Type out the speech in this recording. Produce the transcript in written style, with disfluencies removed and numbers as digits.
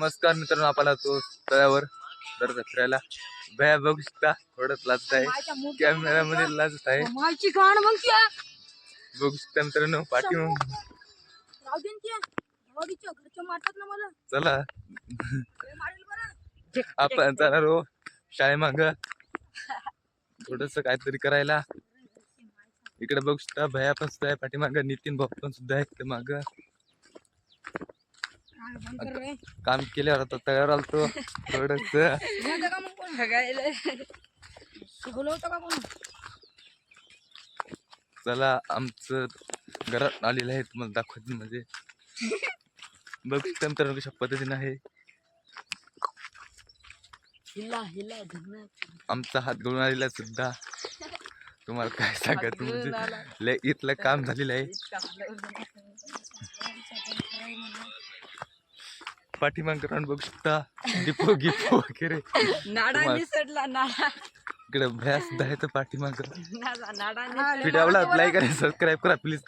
नमस्कार मित्रांनो, आपला तो तळ्यावर तर फिरायला भया बघू शकता. थोडं लाजत आहे, कॅमेरामध्ये लाजत आहे. बघू शकता मित्रांनो पाठीमाग. चला आपण जाणार हो शाळेमाग थोडस काहीतरी करायला. इकडे बघू शकता भया पण सुद्धा आहे पाठीमाग, नितीन भाऊ पण सुद्धा आहे ते माग. काम केल्यावर आता तयार आलतो थोडस. चला आमचं घरात आलेलं आहे, तुम्हाला दाखवत म्हणजे बघू शकता मित्रांनो कशा पद्धतीने आहे. आमचा हात गळून आलेला सुद्धा. तुम्हाला काय सांगत म्हणजे लय इथलं काम झालेलं आहे. पाठीमाग राहून बघू शकता डिपो गिपो वगैरे. इकडे भया सुद्धा आहे तर पाठीमाग. व्हिडिओला लाईक आणि सबस्क्राईब करा प्लीज.